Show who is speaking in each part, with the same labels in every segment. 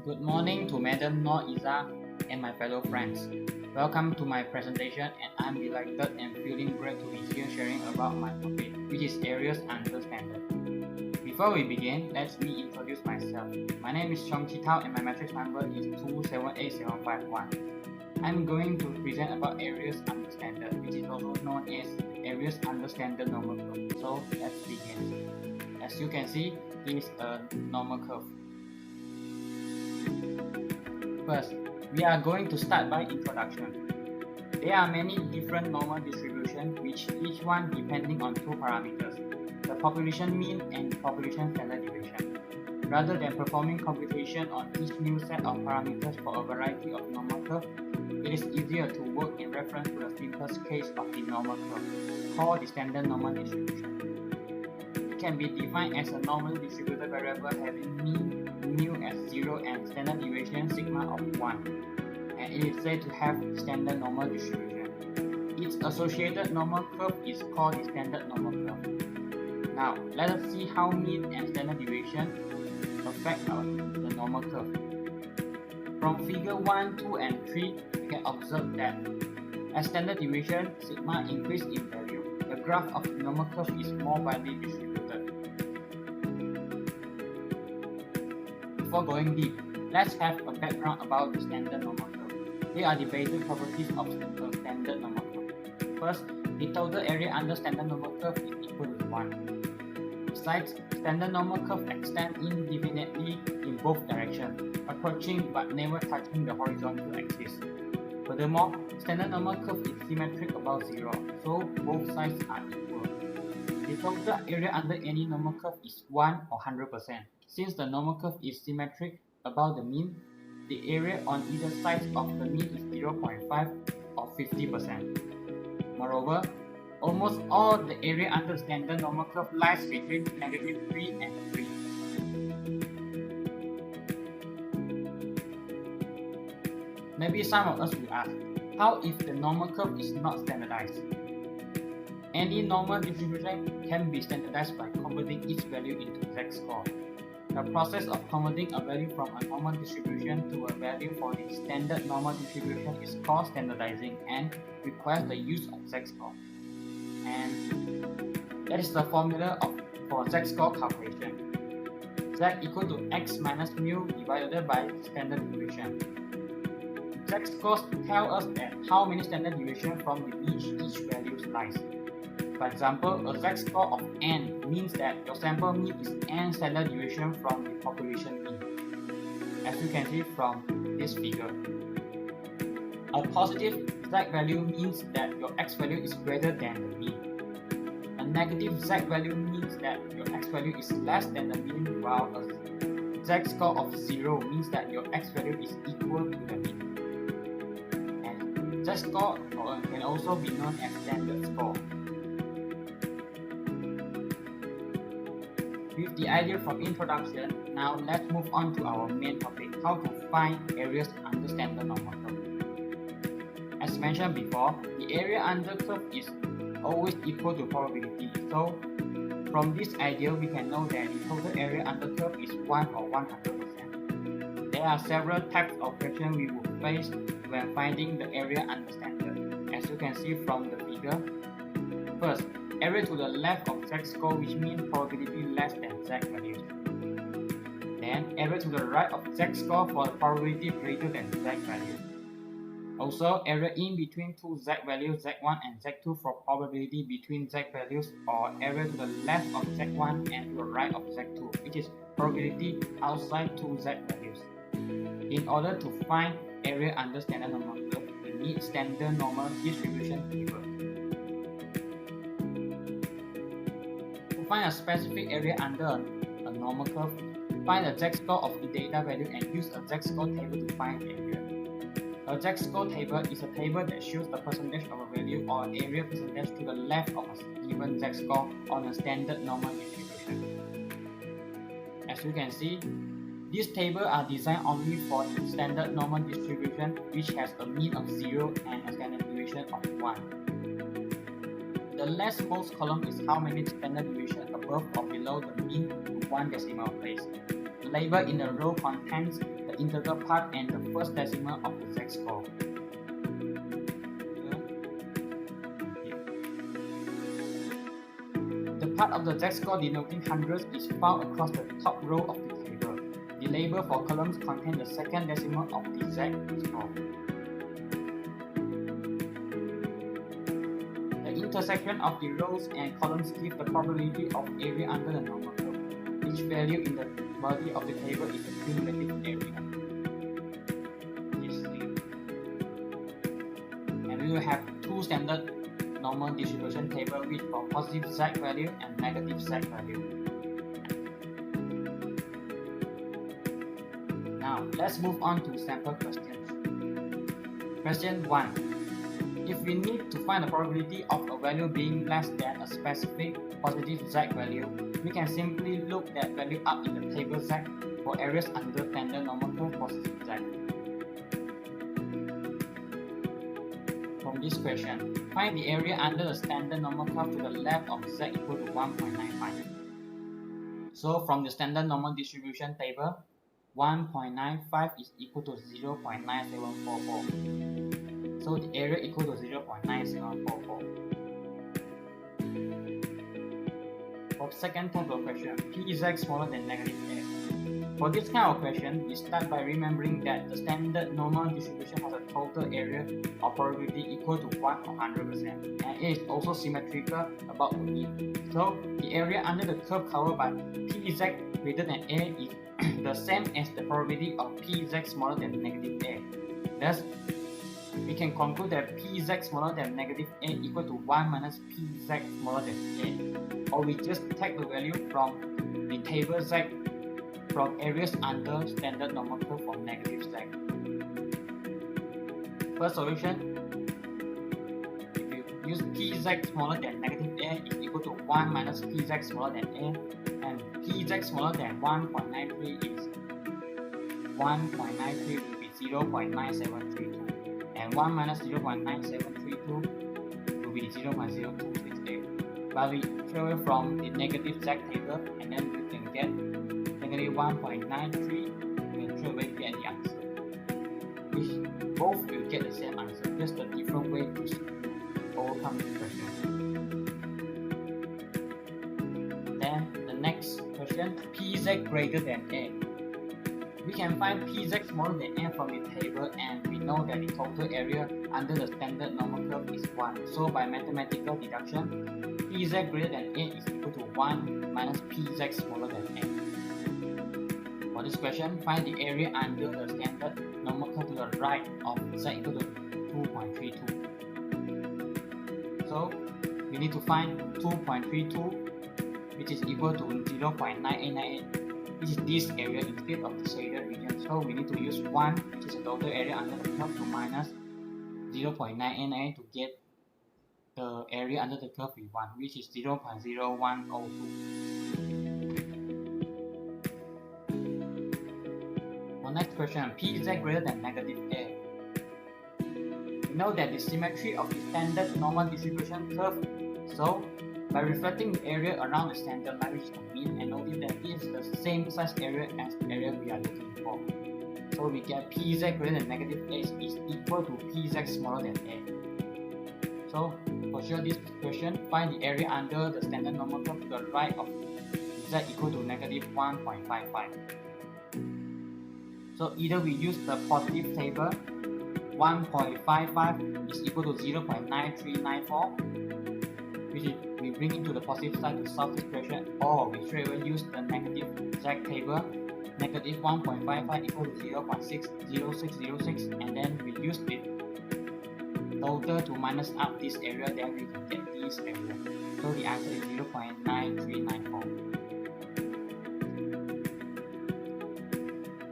Speaker 1: Good morning to Madam Noor Iza and my fellow friends. Welcome to my presentation, and I'm delighted and feeling great to be here sharing about my topic, which is areas under standard. Before we begin, let me introduce myself. My name is Chong Twau and my matrix number is 2787151. I'm going to present about areas under standard, which is also known as areas under standard normal curve. So let's begin. As you can see, this is a normal curve. First, we are going to start by introduction. There are many different normal distributions, which each one depending on two parameters, the population mean and population standard deviation. Rather than performing computation on each new set of parameters for a variety of normal curves, it is easier to work in reference to the simplest case of the normal curve, called the standard normal distribution. It can be defined as a normally distributed variable having mean mu as 0 and standard deviation sigma of 1, and it is said to have standard normal distribution. Its associated normal curve is called the standard normal curve. Now, let us see how mean and standard deviation affect the normal curve. From figure 1, 2, and 3, you can observe that as standard deviation sigma increase in value, the graph of the normal curve is more widely distributed. Before going deep, let's have a background about the standard normal curve. Here are the basic properties of the standard normal curve. First, the total area under standard normal curve is equal to 1. Besides, standard normal curve extends indefinitely in both directions, approaching but never touching the horizontal axis. Furthermore, standard normal curve is symmetric about 0, so both sides are equal. The total area under any normal curve is 1 or 100%. Since the normal curve is symmetric about the mean, the area on either side of the mean is 0.5 or 50%. Moreover, almost all the area under the standard normal curve lies between -3 and 3. Maybe some of us will ask, how if the normal curve is not standardized? Any normal distribution can be standardized by converting each value into z-score. The process of converting a value from a normal distribution to a value for the standard normal distribution is called standardizing and requires the use of z-score. And that is the formula for z-score calculation. Z equal to x minus mu divided by standard deviation. Z-scores tell us that how many standard deviation from the mean each value lies. For example, a z-score of n means that your sample mean is n standard deviation from the population mean, as you can see from this figure. A positive z value means that your x value is greater than the mean. A negative z value means that your x value is less than the mean, while a z-score of 0 means that your x value is equal to the mean. And z-score can also be known as standard score. With the idea from introduction, now let's move on to our main topic, how to find areas under standard normal curve. As mentioned before, the area under curve is always equal to probability, so from this idea we can know that the total area under curve is 1 or 100%. There are several types of questions we will face when finding the area under standard, as you can see from the figure. First, area to the left of z-score, which means probability less than z values. Then area to the right of z-score for the probability greater than z value. Also, area in between two z values z1 and z2 for probability between z values, or area to the left of z1 and to the right of z2, which is probability outside two z values. In order to find area under standard normal curve, we need standard normal distribution table. To find a specific area under a normal curve, find the z-score of the data value and use a z-score table to find the area. A z-score table is a table that shows the percentage of a value or area percentage to the left of a given z-score on a standard normal distribution. As you can see, these tables are designed only for the standard normal distribution, which has a mean of 0 and a standard deviation of 1. The leftmost column is how many standard deviation above or below the mean to one decimal place. The label in the row contains the integral part and the first decimal of the Z score. The part of the Z score denoting hundreds is found across the top row of the table. The label for columns contain the second decimal of the Z score. The intersection of the rows and columns give the probability of area under the normal curve. Each value in the body of the table is the cumulative area. And we will have two standard normal distribution table with for positive Z value and negative Z value. Now let's move on to sample questions. Question 1. If we need to find the probability of a value being less than a specific positive Z value, we can simply look that value up in the table Z for areas under standard normal curve positive Z. From this question, find the area under the standard normal curve to the left of Z equal to 1.95. So from the standard normal distribution table, 1.95 is equal to 0.9744. So the area equal to 0.9744. For the second type of question, Pz smaller than negative A. For this kind of question, we start by remembering that the standard normal distribution has a total area of probability equal to 1 or 100%, and it is also symmetrical about the mean. So the area under the curve covered by Pz greater than A is the same as the probability of Pz smaller than negative A. Thus, we can conclude that Pz smaller than negative A equal to 1 minus Pz smaller than A. Or we just take the value from the table Z from areas under standard normal curve for negative Z. First solution, if you use Pz smaller than negative A is equal to 1 minus Pz smaller than A, and Pz smaller than 1.93 is 1.93 will be 0.9732, and 1 minus 0.9732 will be 0.0268. But we travel from the negative Z table, and then we can get negative 1.93 and straight away get the answer. Which both will get the same answer, just a different way to overcome this question. Then the next question, Pz greater than A. We can find Pz smaller than A from the table, and we know that the total area under the standard normal curve is 1. So by mathematical deduction, Pz greater than A is equal to 1 minus Pz smaller than A. For this question, find the area under the standard normal curve to the right of Z equal to 2.32. So we need to find 2.32, which is equal to 0.9898, which is this area instead of the shaded region. So we need to use 1, which is the total area under the curve, to minus 0.998 to get the area under the curve we want, which is 0.0102. For next question, Pz greater than negative A. We know that the symmetry of the standard normal distribution curve, so by reflecting the area around the standard line, which is the mean, and noting that it is the same size area as the area we are looking for. So we get Pz greater than negative A is equal to Pz smaller than A. So for sure this question, find the area under the standard normal curve to the right of Z equal to negative 1.55. So either we use the positive table, 1.55 is equal to 0.9394, which is we bring it to the positive side to solve this question, or we straight away use the negative Z table, negative 1.55 equal to 0.60606, and then we use the total to minus up this area, then we can get this area. So the answer is 0.9394.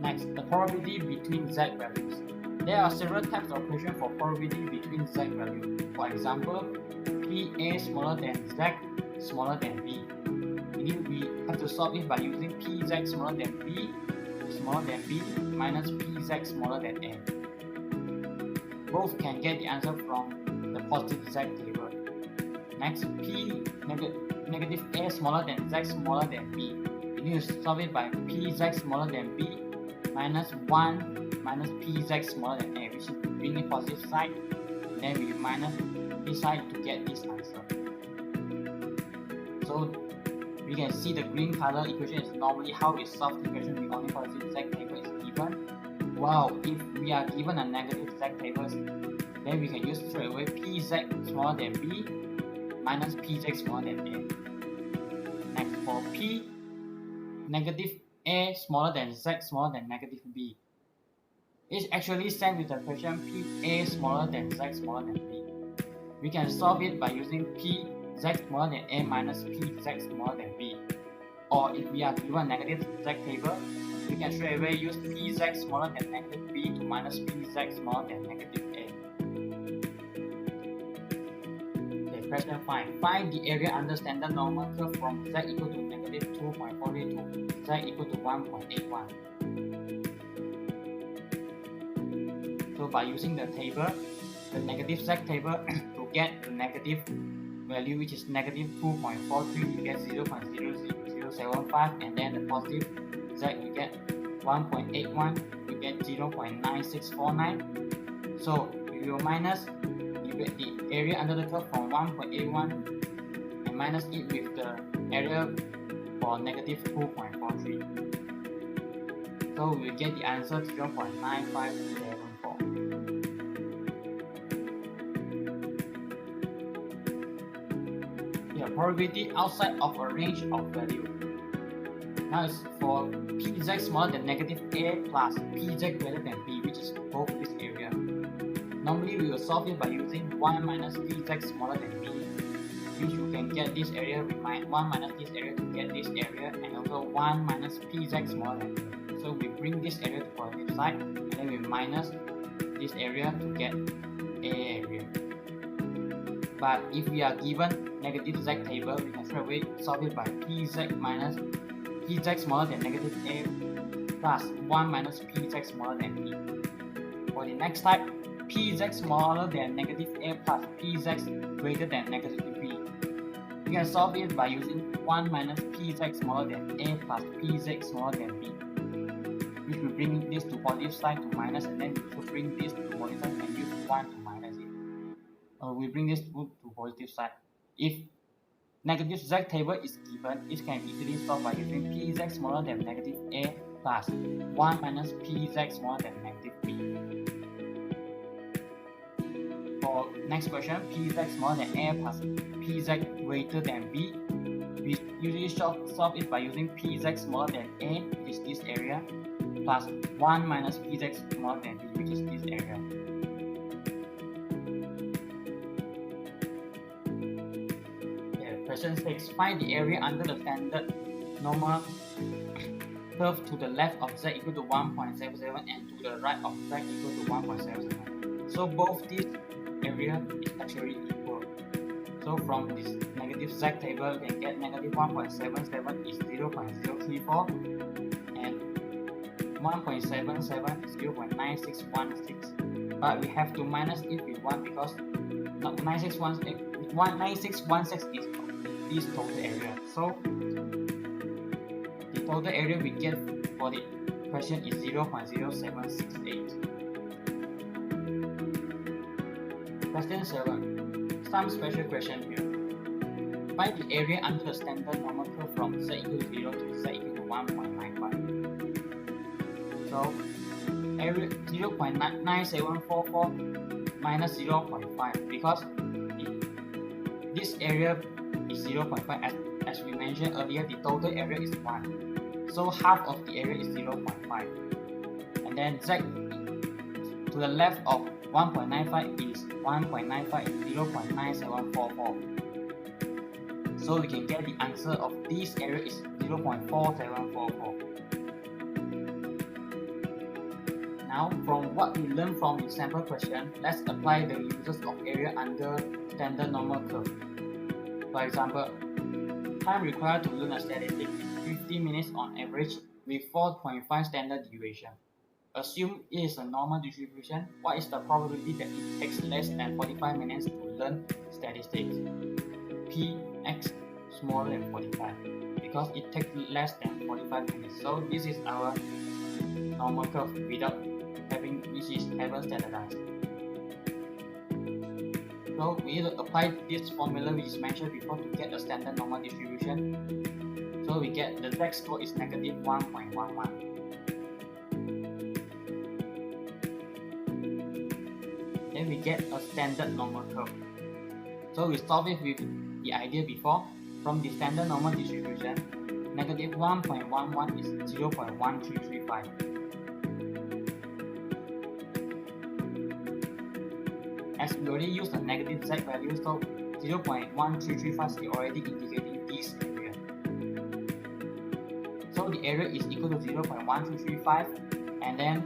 Speaker 1: Next, the probability between Z values. There are several types of questions for probability between Z values. For example, PA smaller than Z smaller than B. We have to solve it by using Pz smaller than B minus Pz smaller than A. Both can get the answer from the positive Z table. Next, negative A smaller than Z smaller than B. We need to solve it by Pz smaller than B minus 1 minus pz smaller than a, which is bring it positive side, and then we minus this side to get this answer. So we can see the green color equation is normally how we solve the equation with only positive z table is given. Wow, if we are given a negative z tables, then we can use straight away pz smaller than b minus pz smaller than a. Next, for p, negative a smaller than z smaller than negative b. It's actually same with the question p a smaller than z smaller than b. We can solve it by using p z smaller than a minus p z smaller than b. Or if we are given a negative z table, we can straight away use p z smaller than negative b to minus p z smaller than negative a. Okay, question 5. Find the area under standard normal curve from z equal to negative 2.40 to z equal to 1.81. So by using the table, the negative z table, to get the negative value which is negative 2.43, you get 0.00075, and then the positive z you get 1.81, you get 0.9649. So you will minus, you get the area under the curve from 1.81 and minus it with the area for negative 2.43. So we will get the answer 0.9574. Probability outside of a range of value. Now it's for pz smaller than negative a plus pz greater than b, which is both this area. Normally we will solve it by using 1 minus pz smaller than b, which you can get this area with 1 minus this area to get this area, and also 1 minus pz smaller than b. So we bring this area to positive side, and then we minus this area to get a area. But if we are given negative z table, we can straight away solve it by pz minus pz smaller than negative a plus 1 minus pz smaller than b. For the next type, pz smaller than negative a plus pz greater than negative b. We can solve it by using 1 minus pz smaller than a plus pz smaller than b, which will bring this to positive side to minus, and then we should bring this to positive side and use 1 to minus it. We bring this to positive side. If negative z table is given, it can easily solve by using pz smaller than negative a plus 1 minus pz smaller than negative b. For next question, pz smaller than a plus pz greater than b, we usually solve it by using pz smaller than a, which is this area, plus 1 minus pz smaller than b, which is this area. Question 6. Find the area under the standard normal curve to the left of z equal to 1.77 and to the right of z equal to 1.77. So both this area is actually equal. So from this negative z table, we can get negative 1.77 is 0.034 and 1.77 is 0.9616. But we have to minus it with 1 because 9616 is this total area. So the total area we get for the question is 0.0768. Question 7. Some special question here. Find the area under the standard normal curve from z equal to 0 to z equal to 1.95. So area 0.9744 minus 0.5, because this area is 0.5. As we mentioned earlier, the total area is 1. So half of the area is 0.5. And then z to the left of 1.95 is 1.95 is 0.9744. So we can get the answer of this area is 0.4744. Now, from what we learned from the sample question, let's apply the uses of area under standard normal curve. For example, time required to learn a statistic is 50 minutes on average with 4.5 standard deviation. Assume it is a normal distribution. What is the probability that it takes less than 45 minutes to learn statistics? Px smaller than 45, because it takes less than 45 minutes. So this is our normal curve without having standardized. So we need to apply this formula which is mentioned before to get a standard normal distribution. So we get the z-score is negative 1.11. Then we get a standard normal curve. So we solve it with the idea before. From the standard normal distribution, negative 1.11 is 0.1335. As we already used the negative z value, so 0.1335 is already indicating this area. So the area is equal to 0.1335, and then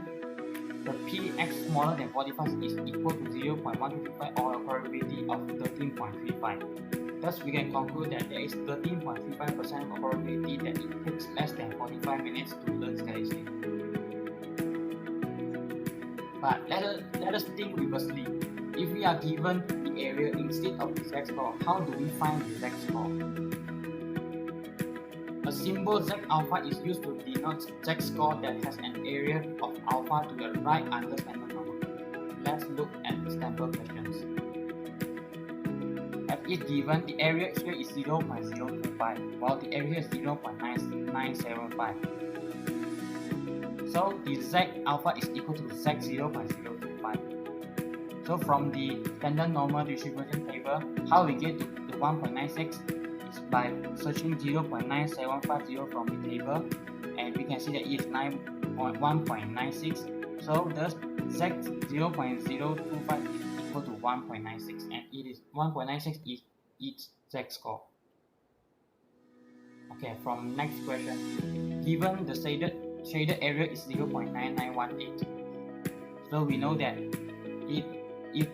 Speaker 1: the px smaller than 45 is equal to 0.125 or a probability of 13.35. Thus, we can conclude that there is 13.35% of probability that it takes less than 45 minutes to learn steady state. But let us think reversely. If we are given the area instead of the z-score, how do we find the z-score? A symbol z alpha is used to denote z-score that has an area of alpha to the right under standard normal. Let's look at the sample questions. As is given, the area here is 0.025, while the area is 0.975. So the z alpha is equal to z 0.025. So from the standard normal distribution table, how we get to the 1.96 is by searching 0.9750 from the table, and we can see that it is 1.96. So thus z 0.025 is equal to 1.96, and it is 1.96 is its z-score. Okay, from next question, given the shaded area is 0.9918, so we know that if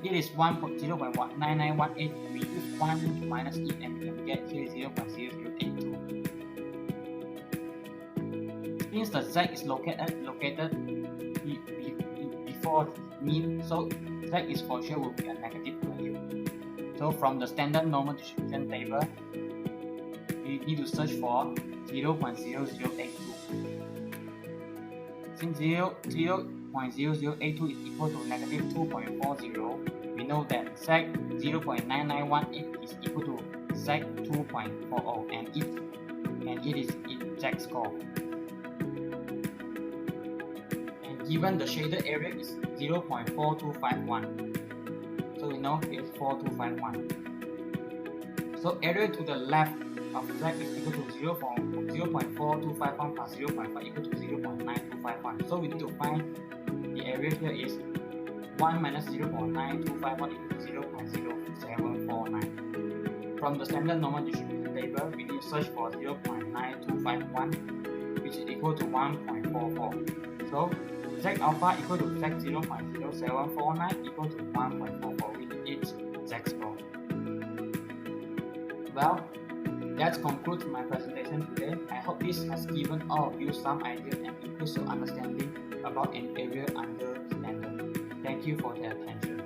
Speaker 1: it is 0.9918, we use 1 to minus it and we can get here 0.0082. Since the z is located before mean, so z is for sure will be a negative value. So from the standard normal distribution table, we need to search for 0.0082. Since 0.0082 is equal to negative 2.40, we know that z 0.9918 is equal to z 2.40, and it is its z-score. And given the shaded area is 0.4251, so we know it's 4251. So area to the left of z is equal to 0.4251 plus 0.5 equal to 0.9251. So we need to find the area here is 1 minus 0.9251 equal to 0.0749. From the standard normal distribution table, we need to search for 0.9251, which is equal to 1.44. So z alpha equal to z 0.0749 equal to 1.44, which is z-score. Well, that concludes my presentation today. I hope this has given all of you some idea and increased your understanding about an area under standard. Thank you for your attention.